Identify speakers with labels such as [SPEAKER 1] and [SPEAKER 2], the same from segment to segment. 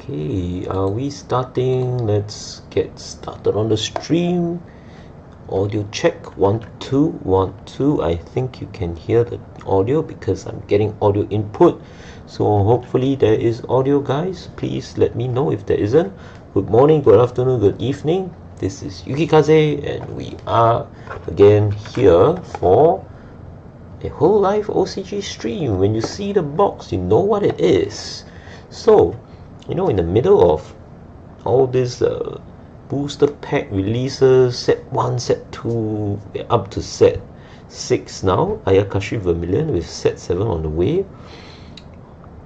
[SPEAKER 1] Okay, are we starting? Let's get started on the stream. Audio check 1 2 1 2. I think you can hear the audio because I'm getting audio input. So hopefully there is audio, guys. Please let me know if there isn't. Good morning, good afternoon, good evening. This is Yukikaze, and we are again here for a Hololive OCG stream. When you see the box, you know what it is. So, in the middle of all this booster pack releases, set 1, set 2, we're up to set 6 now, Ayakashi Vermilion, with set 7 on the way.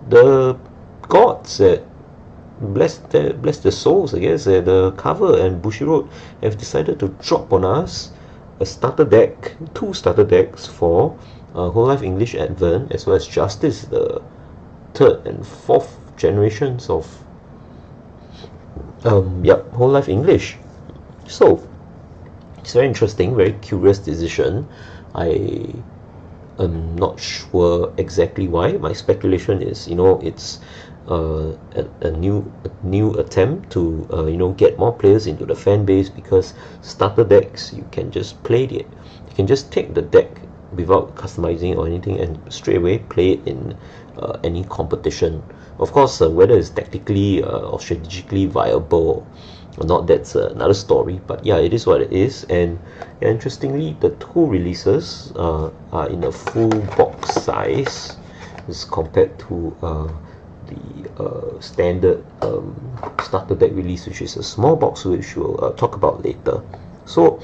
[SPEAKER 1] The gods at bless their souls, I guess, at the cover and Bushiroad have decided to drop on us a starter deck, 2 starter decks for Hololive English Advent, as well as Justice, the 3rd and 4th generations of Hololive English. So it's very interesting, very curious decision. I am not sure exactly why. My speculation is, it's a new attempt to get more players into the fan base, because starter decks, you can just play it. You can just take the deck without customizing or anything and straight away play it in any competition. Of course, whether it's tactically or strategically viable or not, that's another story. But yeah, it is what it is. And interestingly, the 2 releases are in a full box size as compared to the standard starter deck release, which is a small box, which we'll talk about later. So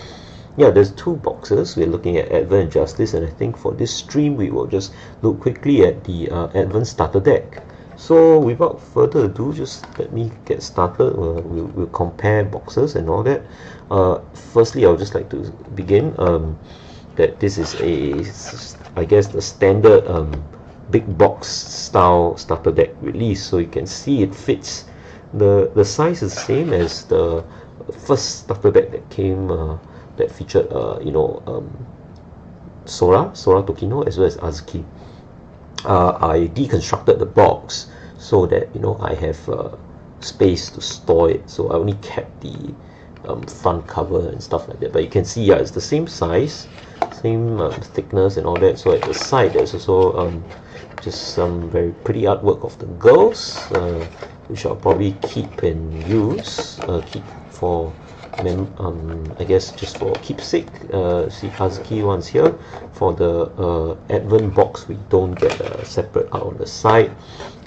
[SPEAKER 1] yeah, there's 2 boxes. We're looking at Advent and Justice, and I think for this stream we will just look quickly at the Advent starter deck. So without further ado, just let me get started. We'll compare boxes and all that. Firstly, I would just like to begin that this is I guess the standard big box style starter deck release. So you can see it fits. The size is the same as the first starter deck that came that featured Sora Tokino, as well as Azuki. I deconstructed the box so that I have space to store it, so I only kept the front cover and stuff like that. But you can see, it's the same size, same thickness and all that. So at the side there's also just some very pretty artwork of the girls, which I'll probably keep and use, keep for I guess just for keepsake. See, Kazuki one's here. For the Advent box, we don't get a separate out on the side.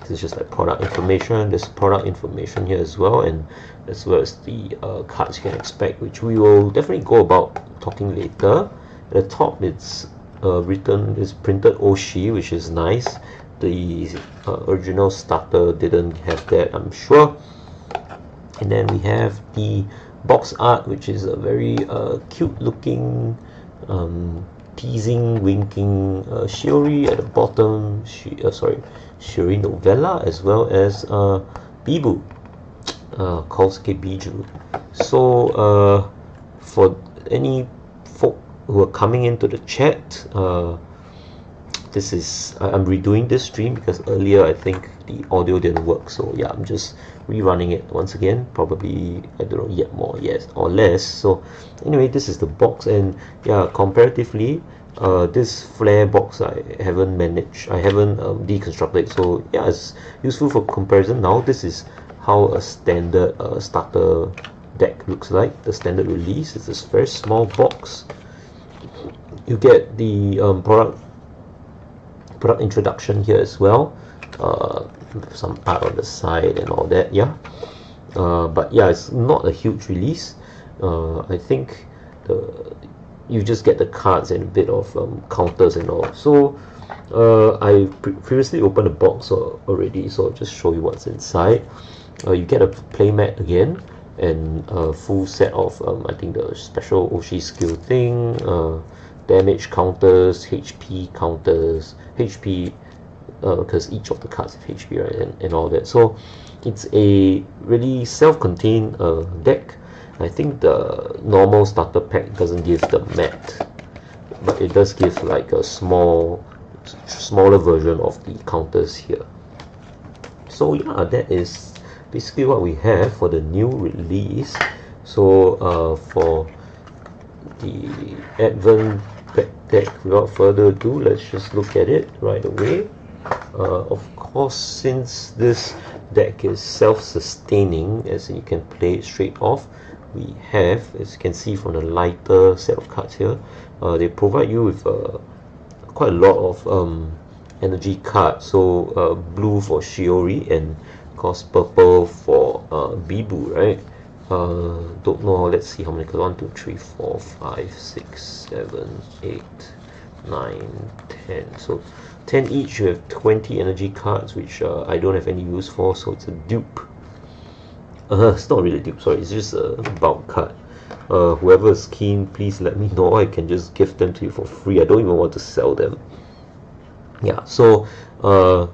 [SPEAKER 1] This is just like product information. There's product information here as well, and as well as the cards you can expect, which we will definitely go about talking later. At the top, it's printed Oshi, which is nice. The original starter didn't have that, I'm sure. And then we have the box art, which is a very cute looking teasing, winking Shiorin at the bottom, Shiorin novella, as well as Biboo, Kosuke Biju. So for any folk who are coming into the chat, this is I'm redoing this stream because earlier I think the audio didn't work. So yeah, I'm just rerunning it once again, probably, I don't know, yet more, yes, or less. So anyway, this is the box, and yeah, comparatively, this flare box I haven't deconstructed, so yeah, it's useful for comparison. Now this is how a standard starter deck looks like. The standard release is this very small box. You get the product introduction here as well, some art on the side and all that, yeah. But yeah, it's not a huge release. I think you just get the cards and a bit of counters and all. So I previously opened the box already, so I'll just show you what's inside. You get a playmat again, and a full set of I think the special Oshi skill thing, damage counters, HP counters, HP, because each of the cards have HP, right, and all that. So it's a really self-contained deck. I think the normal starter pack doesn't give the mat, but it does give like a smaller version of the counters here. So yeah, that is basically what we have for the new release. So for the Advent deck, without further ado, let's just look at it right away. Of course, since this deck is self-sustaining, as in you can play it straight off, we have, as you can see from the lighter set of cards here, they provide you with quite a lot of energy cards. So blue for Shiorin, and of course purple for Biboo, right? Don't know, let's see how many cards. 1, 2, 3, 4, 5, 6, 7, 8, 9, 10. So 10 each. You have 20 energy cards, which I don't have any use for, so it's a dupe. It's not really a dupe, sorry, it's just a bulk card. Whoever is keen, please let me know. I can just give them to you for free. I don't even want to sell them. Yeah, so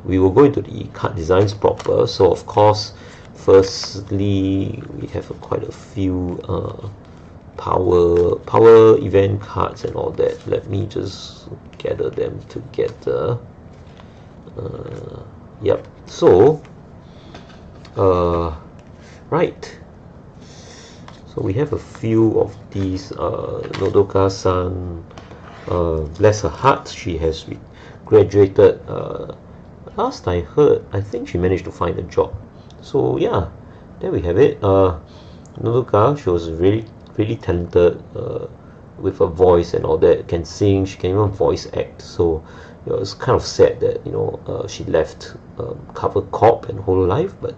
[SPEAKER 1] we will go into the card designs proper. So of course, firstly, we have quite a few power event cards and all that. Let me just gather them together. Yep. So right. So we have a few of these. Nodoka-san, bless her heart, she has graduated. Last I heard, I think she managed to find a job. So yeah, there we have it. Nodoka, she was really talented with her voice and all that. Can sing, she can even voice act. So it was kind of sad that she left Cover Corp and Hololive, but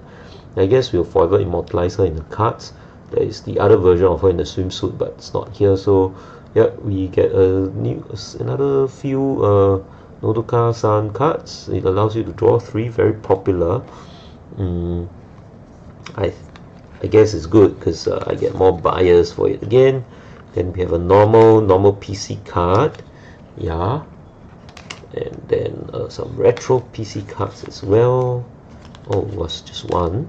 [SPEAKER 1] I guess we'll forever immortalize her in the cards. There is the other version of her in the swimsuit, but it's not here. So yeah, we get another few Nodoka-san cards. It allows you to draw 3, very popular. I guess it's good because I get more buyers for it again. Then we have a normal PC card, yeah, and then some retro PC cards as well. Oh, it was just one.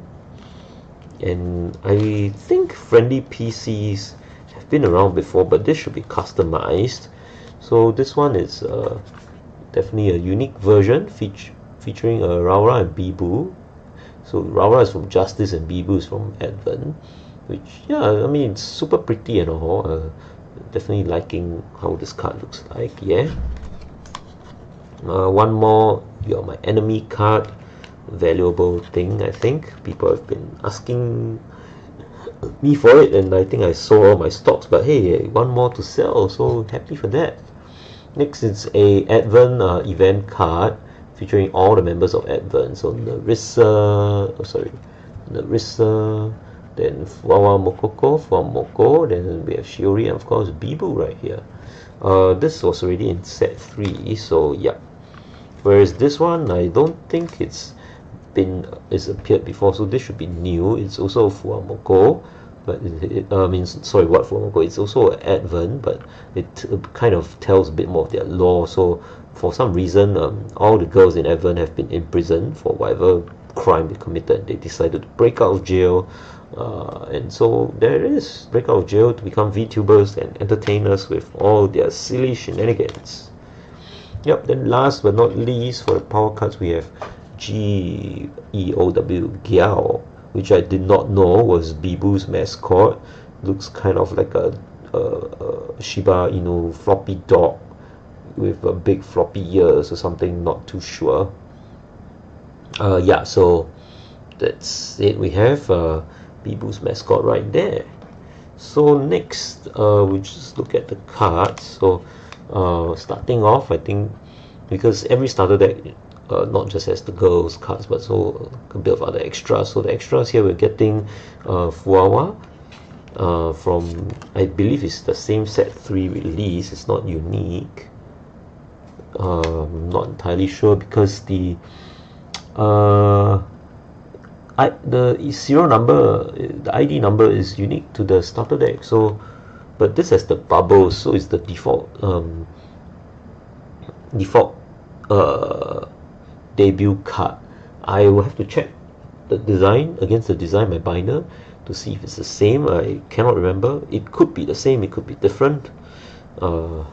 [SPEAKER 1] And I think friendly PCs have been around before, but this should be customized. So this one is definitely a unique version featuring Raura and Biboo. So Raura is from Justice and Biboo is from Advent, which, yeah, I mean, it's super pretty and all. Definitely liking how this card looks like, yeah. One more, you are my enemy card. Valuable thing, I think. People have been asking me for it, and I think I sold all my stocks, but hey, one more to sell, so happy for that. Next is a Advent event card featuring all the members of Advent. So Narissa, then Fuawa Mokoko from Moko, then we have Shiorin, and of course Biboo right here. This was already in set 3, so yeah. Whereas this one, I don't think it's appeared before, so this should be new. It's also Fuamoko, but Fuamoko. It's also Advent, but it kind of tells a bit more of their lore. So for some reason, all the girls in Advent have been imprisoned for whatever crime they committed. They decided to break out of jail, and so there it is, break out of jail to become VTubers and entertain us with all their silly shenanigans. Yep. Then last but not least, for the power cards, we have Geow, Giao, which I did not know was Biboo's mascot. Looks kind of like a Shiba Inu floppy dog with a big floppy ears or something, not too sure. Yeah, so that's it. We have Biboo's mascot right there. So next, we just look at the cards. So starting off, I think, because every starter deck not just has the girls cards, but so a bit of other extras. So the extras here, we're getting Fuawa from, I believe it's the same set 3 release. It's not unique. I'm not entirely sure because the serial number, the ID number is unique to the starter deck. So, but this has the bubbles, so it's the default debut card. I will have to check the design against the design in my binder to see if it's the same. I cannot remember. It could be the same, it could be different. But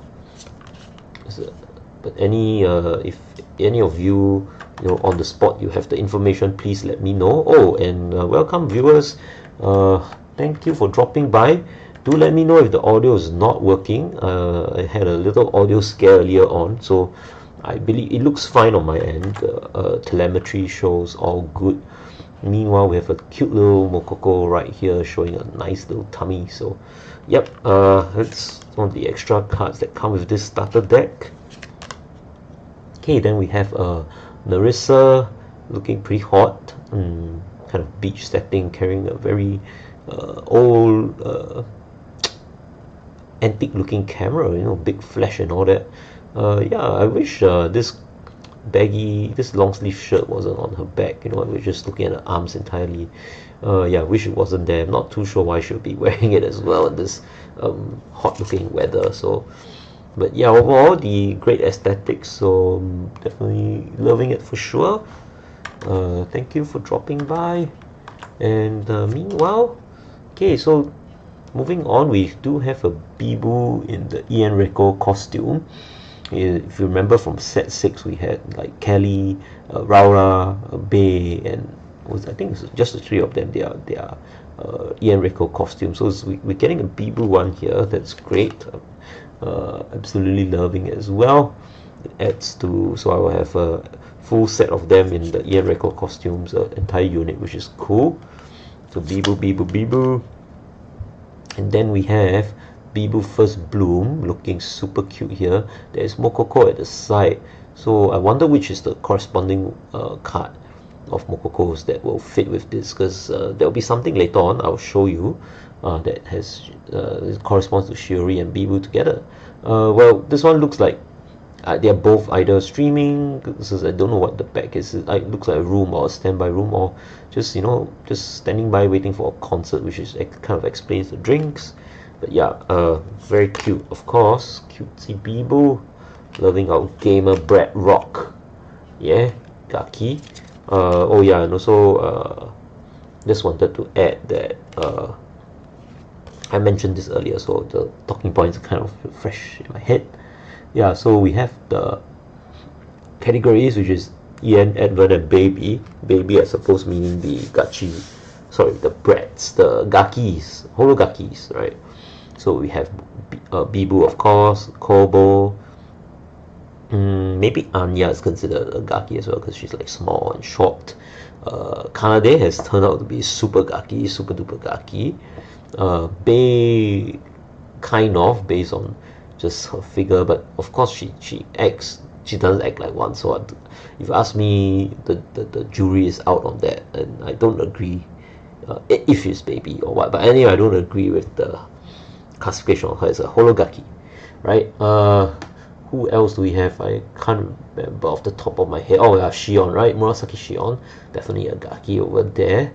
[SPEAKER 1] if any of you you know, on the spot you have the information, please let me know. Oh, and welcome viewers. Thank you for dropping by. Do let me know if the audio is not working. I had a little audio scare earlier on, so I believe it looks fine on my end. Telemetry shows all good. Meanwhile, we have a cute little Mokoko right here showing a nice little tummy. So yep, that's one of the extra cards that come with this starter deck. Okay, then we have Narissa looking pretty hot, kind of beach setting, carrying a very old antique looking camera, you know, big flash and all that. Yeah, I wish this long sleeve shirt wasn't on her back, you know. We're just looking at her arms entirely. Yeah, I wish it wasn't there. I'm not too sure why she'll be wearing it as well in this hot looking weather. So, but yeah, overall the great aesthetics, so definitely loving it for sure. Thank you for dropping by. And meanwhile, okay, so moving on, we do have a Biboo in the Ian Reiko costume. If you remember from set 6, we had like Kelly, Raura, Bay, and I think it's just the 3 of them. They are Ian Reiko costumes. So we're getting a Biboo one here. That's great. Absolutely loving it as well. It adds to, so I will have a full set of them in the Ian Reiko costumes, entire unit, which is cool. So Biboo, Biboo, Biboo. And then we have Biboo First Bloom looking super cute here. There's Mokoko at the side, so I wonder which is the corresponding card of Mokoko's that will fit with this, because there will be something later on I'll show you that has corresponds to Shiorin and Biboo together. Well, this one looks like they're both either streaming. I don't know what the back is. It looks like a room or a standby room, or just, you know, just standing by waiting for a concert, which is kind of explains the drinks. But yeah, very cute, of course. Cutesy Biboo, loving our gamer Brad Rock. Yeah, Gaki. Oh yeah, and also just wanted to add that I mentioned this earlier, so the talking points are kind of fresh in my head. Yeah, so we have the categories, which is Ian, Edward, and Baby. Baby, I suppose, meaning the Gachi, sorry, the Brats, the Gakis, Hologakis, right? So we have Biboo, of course, Kobo. Maybe Anya is considered a Gaki as well, because she's like small and short. Kanade has turned out to be super Gaki, super duper Gaki. Bei, kind of, based on just her figure, but of course she doesn't act like one. So if you ask me, the jury is out on that, and I don't agree if she's Baby or what. But anyway, I don't agree with the classification of her as a Hologaki, right? Who else do we have? I can't remember off the top of my head. Oh yeah, Shion, right? Murasaki Shion, definitely a Gaki over there.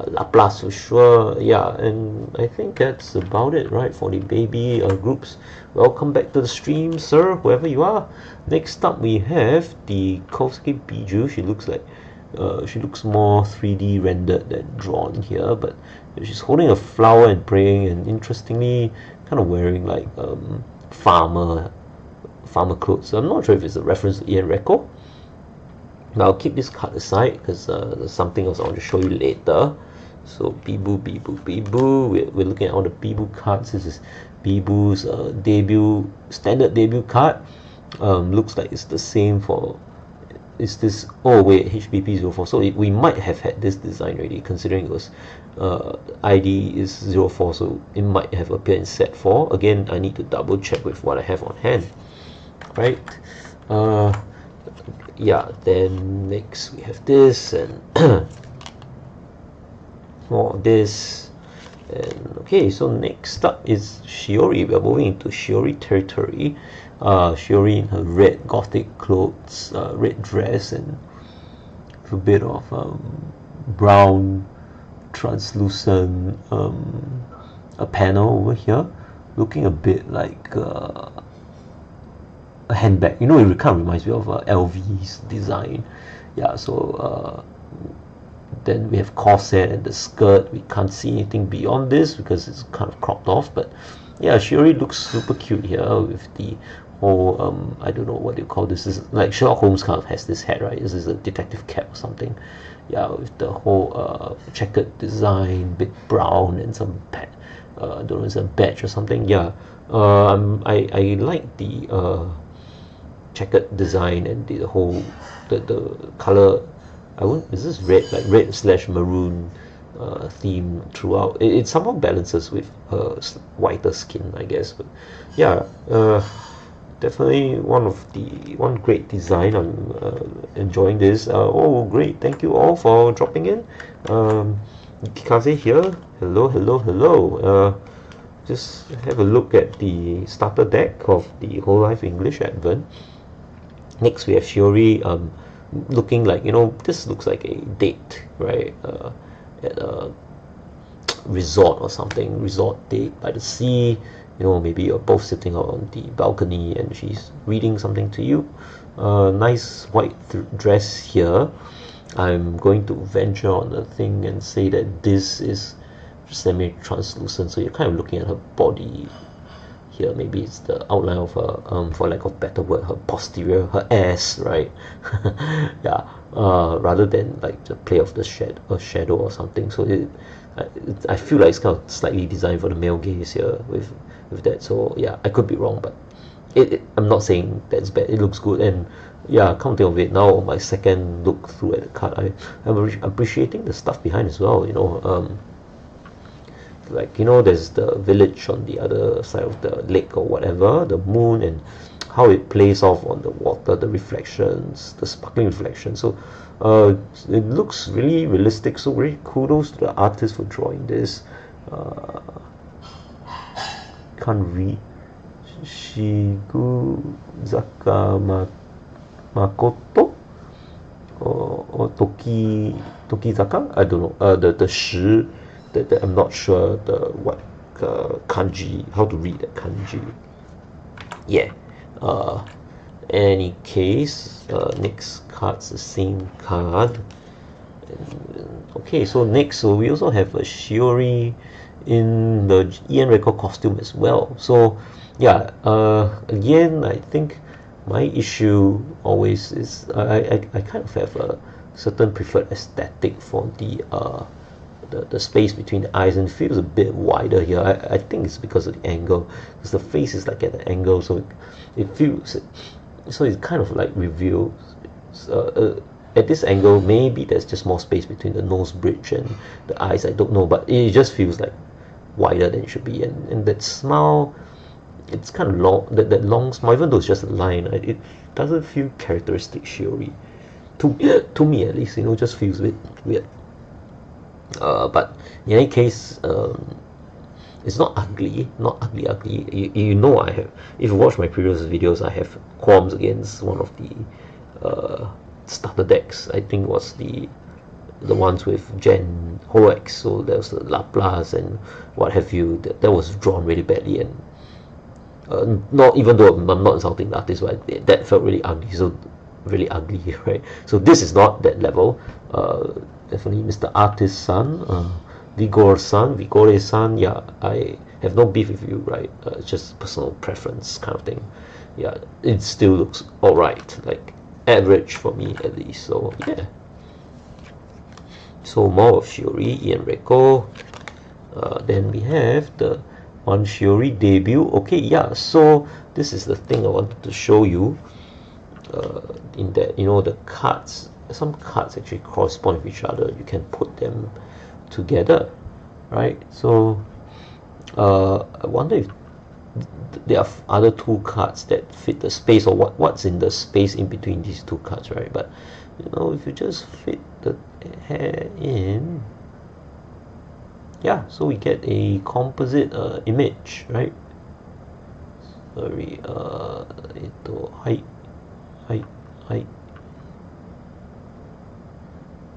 [SPEAKER 1] Laplace for sure. Yeah, and I think that's about it, right, for the Baby groups. Welcome back to the stream, sir, whoever you are. Next up, we have the Kosuke Biju. She looks like she looks more 3D rendered than drawn here, but she's holding a flower and praying, and interestingly, kind of wearing like farmer clothes. So I'm not sure if it's a reference to Ian Reiko. But I'll keep this card aside because there's something else I want to show you later. So Biboo, Biboo, Biboo. We're looking at all the Biboo cards. This is Biboo's standard debut card. Looks like it's the same for. Is this? Oh wait, HBP04. So we might have had this design already, considering it was ID is 04. So it might have appeared in set 4. Again, I need to double check with what I have on hand. Right. Yeah, then next we have this, and more of this. And okay, so next up is Shiori. We are moving into Shiori territory. Shiori in her red gothic clothes, red dress, and a bit of brown translucent a panel over here, looking a bit like a handbag. You know, it kind of reminds me of LV's design. Yeah, so then we have corset and the skirt. We can't see anything beyond this because it's kind of cropped off, but yeah, Shiori looks super cute here with the whole I don't know what do you call this. This is like Sherlock Holmes kind of has this hat, right? This is a detective cap or something. Yeah, with the whole checkered design, big brown and some I don't know, it's a badge or something. Yeah, I like the checkered design and the whole the color. I won't. Is this red, like red slash maroon theme throughout? It somehow balances with her whiter skin, I guess. But yeah, definitely one great design. I'm enjoying this. Oh, great! Thank you all for dropping in. Kikaze here. Hello, hello, hello. Just have a look at the starter deck of the Hololive English Advent. Next we have Shiori, looking like, this looks like a date, right? At a resort or something, resort date by the sea. Maybe you're both sitting out on the balcony and she's reading something to you. Nice white dress here. I'm going to venture on the thing and say that this is semi-translucent, so you're kind of looking at her body here. Maybe it's the outline of her, for lack of better word, her posterior, her ass, right? Yeah, rather than like the play of the shadow or something. So I feel like it's kind of slightly designed for the male gaze here with that. So yeah, I could be wrong, but I'm not saying that's bad. It looks good, and yeah, come to think of it, now on my second look through at the card, I'm appreciating the stuff behind as well. Like, there's the village on the other side of the lake or whatever, the moon, and how it plays off on the water, the reflections, the sparkling reflections. So it looks really realistic. So really kudos to the artist for drawing this. Can't read. Shiguzaka Makoto or Tokizaka. I don't know. The shi. That I'm not sure what kanji, how to read that kanji. Yeah. Any case, next card's the same card. Okay, so next, so we also have a Shiori in the Ian Record costume as well. So yeah, again, I think my issue always is I kind of have a certain preferred aesthetic for the space between the eyes, and it feels a bit wider here. I think it's because of the angle, because the face is like at an angle, so it feels, so it kind of like reveals at this angle. Maybe there's just more space between the nose bridge and the eyes, I don't know, but it just feels like wider than it should be. And that smile, it's kind of long, that long smile, even though it's just a line, it doesn't feel characteristic Shiori to me at least. Just feels a bit weird. But in any case, it's not ugly, ugly. I have, if you watch my previous videos, I have qualms against one of the starter decks. I think was the ones with Gen Holo-X. So there was the Laplace and what have you, that was drawn really badly, and not, even though I'm not insulting the artist, but that felt really ugly. So really ugly, right? So this is not that level. Definitely Mr. Artist San, Vigore San. Yeah, I have no beef with you, right? It's just personal preference kind of thing. Yeah, it still looks alright, like average for me at least. So yeah. So more of Shiori, Ian Reiko. Then we have the one Shiori debut. Okay, yeah. So this is the thing I wanted to show you. In that, the cards, some cards actually correspond with each other. You can put them together, right? So I wonder if there are other two cards that fit the space, or what's in the space in between these two cards, right? But if you just fit the hair in, yeah, so we get a composite image, right? Sorry, height.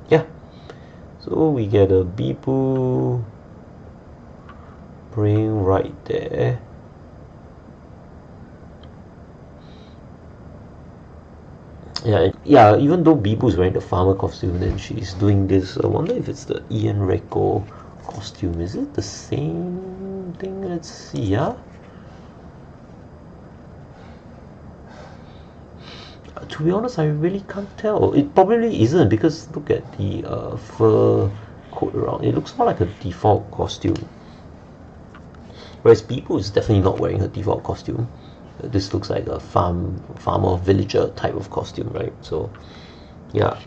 [SPEAKER 1] Yeah, so we get a Biboo brain right there. Yeah, even though Biboo is wearing the farmer costume, then she's doing this. I wonder if it's the Ian Reiko costume. Is it the same thing? Let's see. Yeah, To be honest, I really can't tell. It probably isn't, because look at the fur coat around. It looks more like a default costume. Whereas Biboo is definitely not wearing her default costume. This looks like a farmer, villager type of costume, right? So, yeah,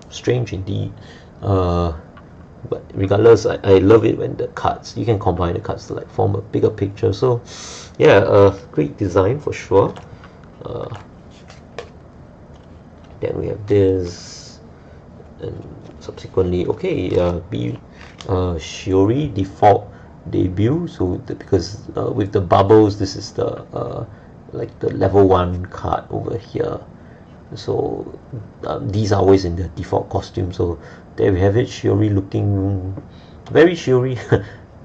[SPEAKER 1] strange indeed. But regardless, I love it when the cards, you can combine the cards to like form a bigger picture. So, yeah, great design for sure. Then we have this, and subsequently, okay, Shiori default debut. So because with the bubbles, this is the like the level 1 card over here. So these are always in the default costume. So there we have it, Shiori looking very Shiori,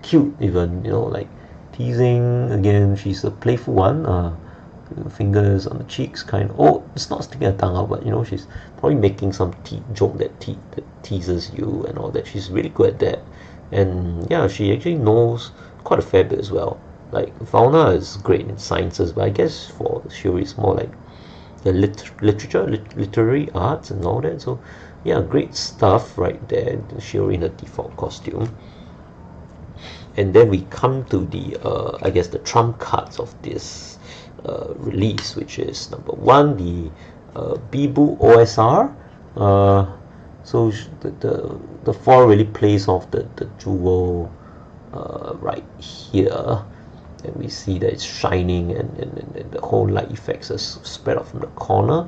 [SPEAKER 1] cute even, you know, like teasing again. She's a playful one. Fingers on the cheeks, kind of. Oh, it's not sticking her tongue out, but you know, she's probably making some joke that teases you and all that. She's really good at that, and yeah, she actually knows quite a fair bit as well. Like Fauna is great in sciences, but I guess for Shiori it's more like the literary arts and all that. So yeah, great stuff right there. Shiori in her default costume. And then we come to the I guess the trump cards of this release, which is number 1, the Biboo OSR. So the foil really plays off the jewel right here, and we see that it's shining, and the whole light effects are spread out from the corner.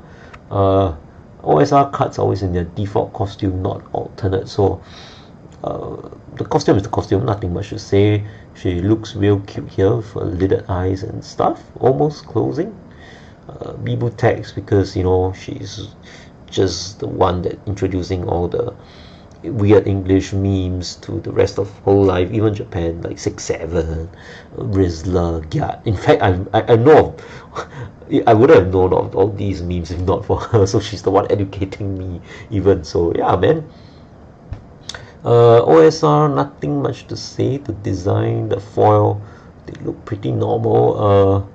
[SPEAKER 1] OSR cards are always in their default costume, not alternate. So the costume is the costume, nothing much to say. She looks real cute here with her lidded eyes and stuff, almost closing. Biboo tags because, you know, she's just the one that introducing all the weird English memes to the rest of Hololive, even Japan, like 6-7, Rizzler, Gyat. In fact, I know of, I would have known of all these memes if not for her. So she's the one educating me even. So yeah, man. OSR, nothing much to say. The design, the foil, they look pretty normal.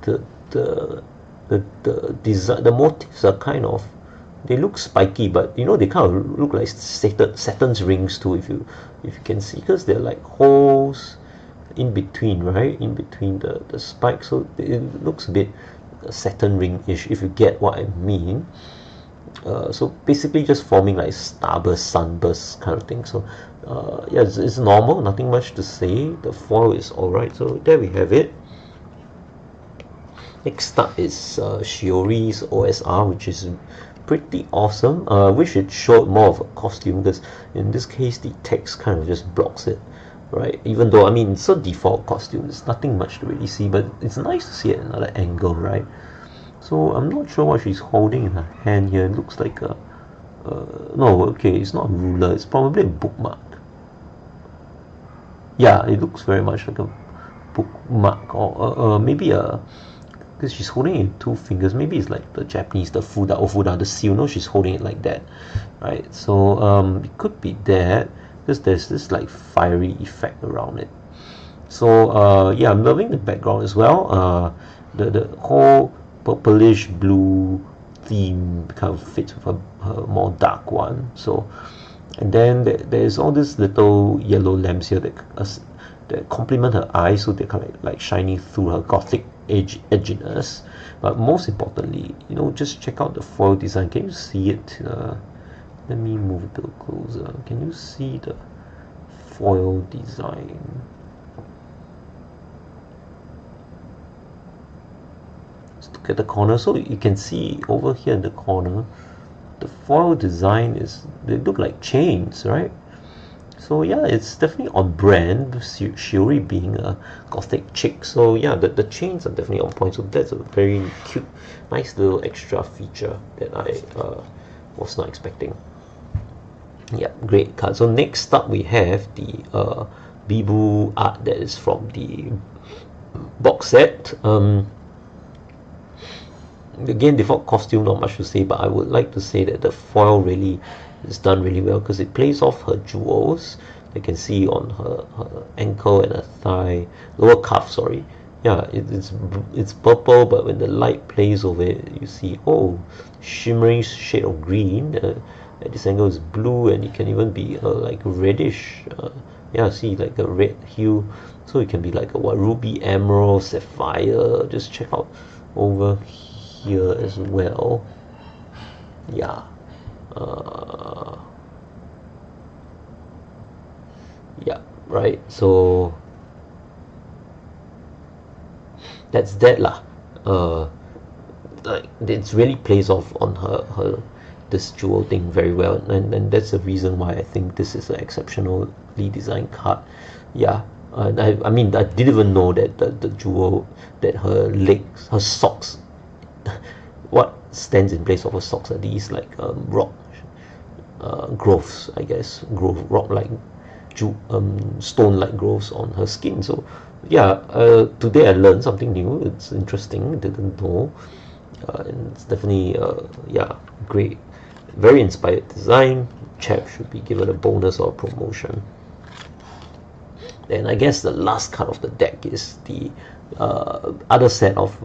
[SPEAKER 1] The design, the motifs are kind of, they look spiky, but you know, they kind of look like Saturn's rings too, if you can see, because they're like holes in between, right? In between the spikes, so it looks a bit Saturn ring-ish, if you get what I mean. So basically just forming like starburst, sunburst kind of thing. So yeah, it's normal, nothing much to say. The foil is alright. So there we have it. Next up is Shiori's OSR, which is pretty awesome. Wish it showed more of a costume, because in this case the text kind of just blocks it, right? Even though, I mean, it's a default costume, there's nothing much to really see, but it's nice to see it at another angle, right? So I'm not sure what she's holding in her hand here. It looks like a no, okay, it's not a ruler, it's probably a bookmark. Yeah, it looks very much like a bookmark, or maybe a, because she's holding it in 2 fingers. Maybe it's like the Japanese, the fuda, the seal. No, she's holding it like that, right? So it could be that, because there's this like fiery effect around it. So yeah, I'm loving the background as well. The whole purplish blue theme kind of fits with her more dark one. So, and then there's all these little yellow lamps here that complement her eyes, so they're kind of like shining through her gothic edginess. But most importantly, you know, just check out the foil design. Can you see it? Let me move it a little closer. Can you see the foil design? Let's look at the corner. So you can see over here in the corner, the foil design is, they look like chains, right? So yeah, it's definitely on brand, Shiori being a gothic chick. So yeah, the chains are definitely on point. So that's a very cute, nice little extra feature that I was not expecting. Yeah, great card. So next up we have the Biboo art that is from the box set. Again, default costume, not much to say, but I would like to say that the foil really is done really well, because it plays off her jewels. You can see on her ankle and her thigh, lower calf, sorry, yeah, it's purple, but when the light plays over it, you see, oh, shimmering shade of green. At this angle is blue, and it can even be like reddish. Yeah, see, like a red hue. So it can be like a what, ruby, emerald, sapphire. Just check out over here as well. Yeah. Yeah, right. So that's that lah. Like it really plays off on her this jewel thing very well, and that's the reason why I think this is an exceptionally designed card. Yeah, I mean I didn't even know that the jewel, that her legs, her socks, what stands in place of her socks are these like rock growths, I guess, rock like stone like growths on her skin. So yeah, today I learned something new. It's interesting, didn't know. And it's definitely yeah, great, very inspired design. Chap should be given a bonus or a promotion. And I guess the last card of the deck is the other set of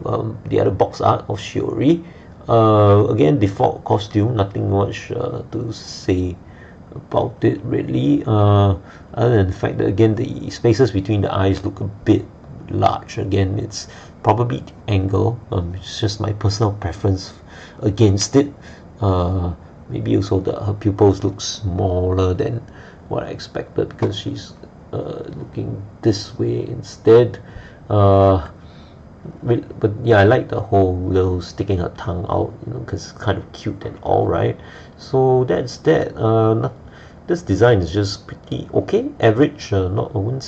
[SPEAKER 1] the other box art of Shiori. Again, default costume, nothing much to say about it really, other than the fact that again the spaces between the eyes look a bit large. Again, it's probably the angle, it's just my personal preference against it. Maybe also her pupils look smaller than what I expected, because she's looking this way instead. But yeah, I like the whole little sticking her tongue out, you know, because it's kind of cute and all, right? So that's that. This design is just pretty okay, average. Not, I wouldn't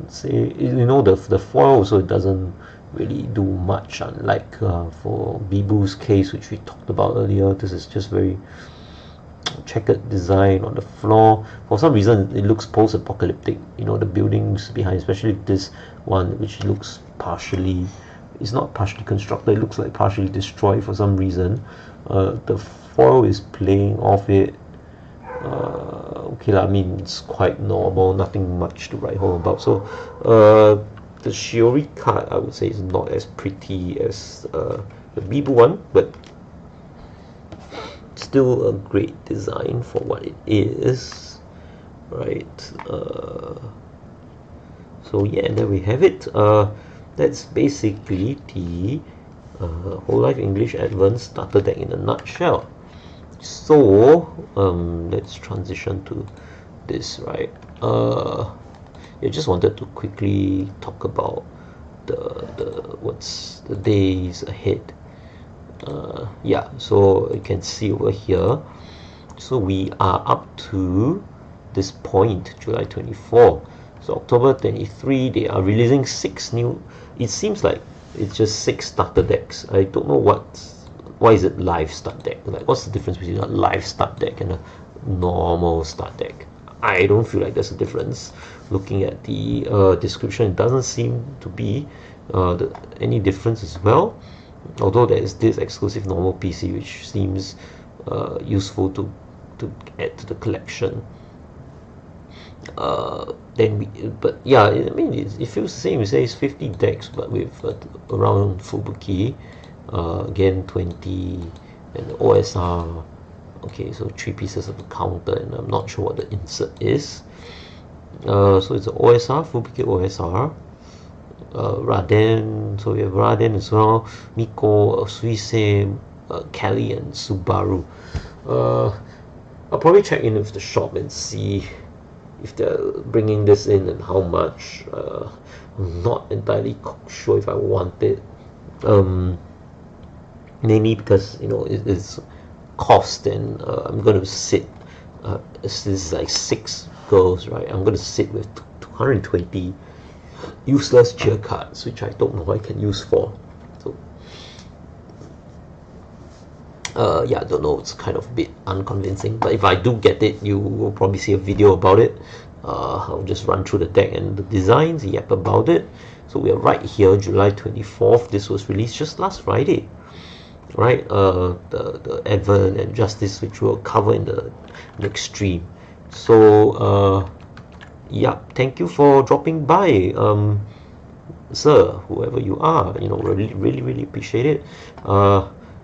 [SPEAKER 1] say, you know, the foil also doesn't really do much, unlike for Biboo's case, which we talked about earlier. This is just very checkered design on the floor. For some reason it looks post-apocalyptic, you know, the buildings behind, especially this one, which looks partially, it's not partially constructed, it looks like partially destroyed for some reason. The foil is playing off it. Okay lah, I mean it's quite normal, nothing much to write home about. So the Shiori card, I would say, is not as pretty as the Biboo one, but still a great design for what it is, right? So yeah, and then we have it. That's basically the Hololive English Advanced Starter Deck in a nutshell. So let's transition to this, right? I just wanted to quickly talk about what's the days ahead. Yeah, so you can see over here, so we are up to this point, July 24. So October 23, they are releasing 6 new, it seems like it's just 6 starter decks. I don't know why is it live start deck, like what's the difference between a live start deck and a normal start deck? I don't feel like there's a difference. Looking at the description, it doesn't seem to be any difference as well, although there is this exclusive normal PC which seems useful to add to the collection. But yeah, I mean it feels the same. It says 50 decks, but with around Fubuki, again 20, and the OSR. Okay, so 3 pieces of the counter, and I'm not sure what the insert is. So it's an OSR, Fubuki OSR. Raden, so we have Raden as well, Miko, Suisei, Kelly, and Subaru. I'll probably check in with the shop and see if they're bringing this in and how much. I'm not entirely sure if I want it, mainly because, you know, it's cost, and I'm going to sit, this is like 6 girls, right? I'm going to sit with 220 useless cheer cards, which I don't know what I can use for. So yeah, I don't know, it's kind of a bit unconvincing, but if I do get it, you will probably see a video about it. I'll just run through the deck and the designs, yap about it. So we are right here, July 24th. This was released just last Friday, right? The Advent and Justice, which we'll cover in the next stream. So yeah, thank you for dropping by. sir, whoever you are, you know, really appreciate it.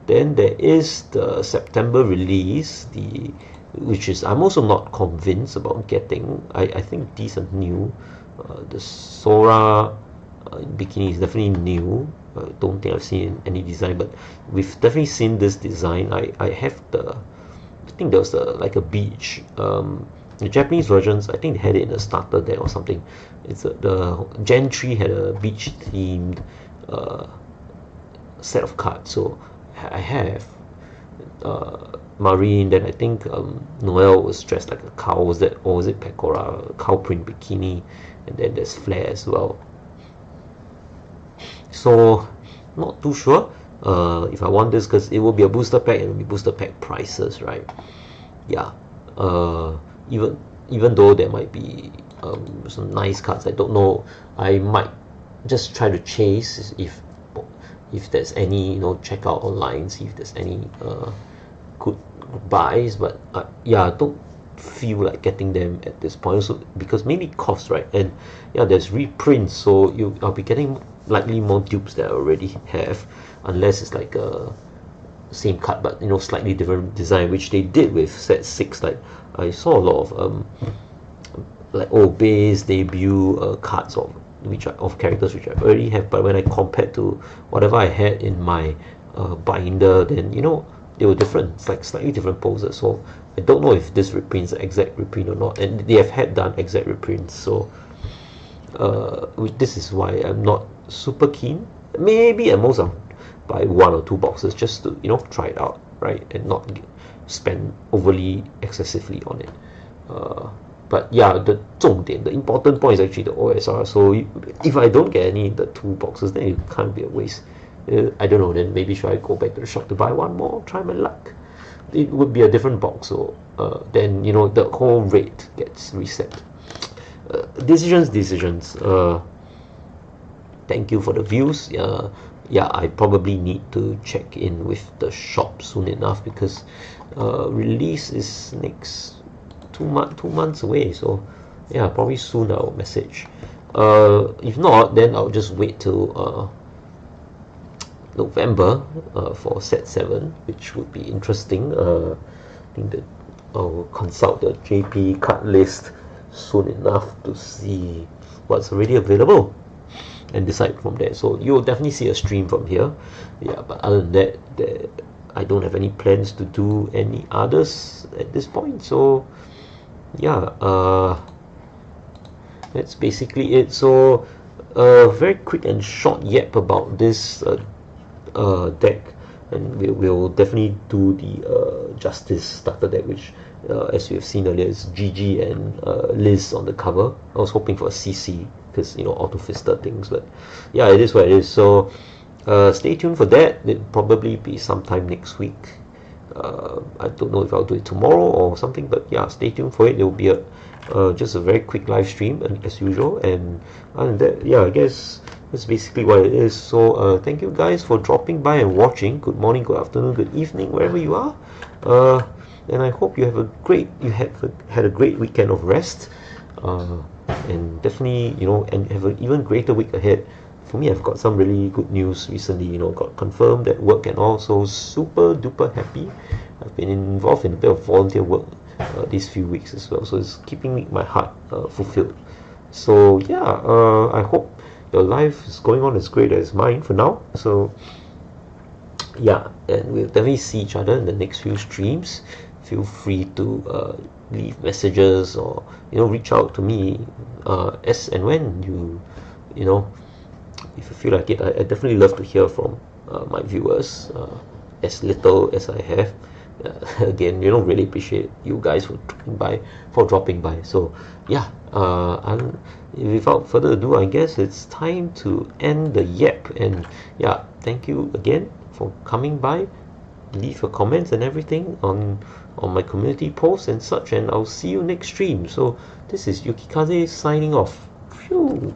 [SPEAKER 1] Then there is the September release, which is I'm also not convinced about getting. I think these are new. The Sora bikini is definitely new. I don't think I've seen any design, but we've definitely seen this design. I have I think there was like a beach. The Japanese versions, I think they had it in a starter deck or something. The Gen 3 had a beach themed set of cards, so I have Marine. Then I think Noelle was dressed like a cow. Was it Pecora, cow print bikini, and then there's Flair as well. So not too sure if I want this, because it will be a booster pack and it will be booster pack prices, right? Yeah. Even though there might be some nice cards, I don't know. I might just try to chase if there's any, you know, check out online, see if there's any good buys. But yeah, I don't feel like getting them at this point also, because mainly cost, right? And yeah, there's reprints, so I'll be getting likely more dupes that I already have, unless it's like a same card but, you know, slightly different design, which they did with set 6. Like I saw a lot of like base debut cards of characters which I already have, but when I compared to whatever I had in my binder, then, you know, they were different. It's like slightly different poses. So I don't know if this reprints an exact reprint or not, and they have done exact reprints, so this is why I'm not super keen. Maybe at most I'll buy 1 or 2 boxes just to, you know, try it out, right, and not spend overly excessively on it. But yeah, the important point is actually the OSR. So if I don't get any the 2 boxes, then it can't be a waste. I don't know, then maybe should I go back to the shop to buy 1 more, try my luck? It would be a different box, so then, you know, the whole rate gets reset. Decisions. Thank you for the views. Yeah, I probably need to check in with the shop soon enough, because release is next 2 months away. So yeah, probably soon I'll message. If not, then I'll just wait till November for set 7, which would be interesting. I think that I'll consult the JP card list soon enough to see what's already available and decide from there. So you'll definitely see a stream from here. Yeah, but other than that, I don't have any plans to do any others at this point. So yeah, that's basically it. So very quick and short yep about this deck, and we'll definitely do the Justice starter deck, which as you have seen earlier is Gigi and Liz on the cover. I was hoping for a CC, because, you know, auto-fister things, but yeah, it is what it is. So stay tuned for that. It'll probably be sometime next week. I don't know if I'll do it tomorrow or something, but yeah, stay tuned for it. It will be just a very quick live stream as usual. And other than that, yeah, I guess that's basically what it is. So thank you guys for dropping by and watching. Good morning, good afternoon, good evening, wherever you are. And I hope you have had a great weekend of rest. And definitely, you know, and have an even greater week ahead. For me, I've got some really good news recently, you know, got confirmed at work and all, so super duper happy. I've been involved in a bit of volunteer work these few weeks as well, so it's keeping my heart fulfilled. So yeah, I hope your life is going on as great as mine for now. So yeah, and we'll definitely see each other in the next few streams. Feel free to leave messages, or, you know, reach out to me as and when you know, if you feel like it. I definitely love to hear from my viewers, as little as I have. Again, you know, really appreciate you guys for dropping by. So yeah, without further ado, I guess it's time to end the yep. And yeah, thank you again for coming by. Leave your comments and everything on my community posts and such, and I'll see you next stream. So this is Yukikaze signing off. Phew.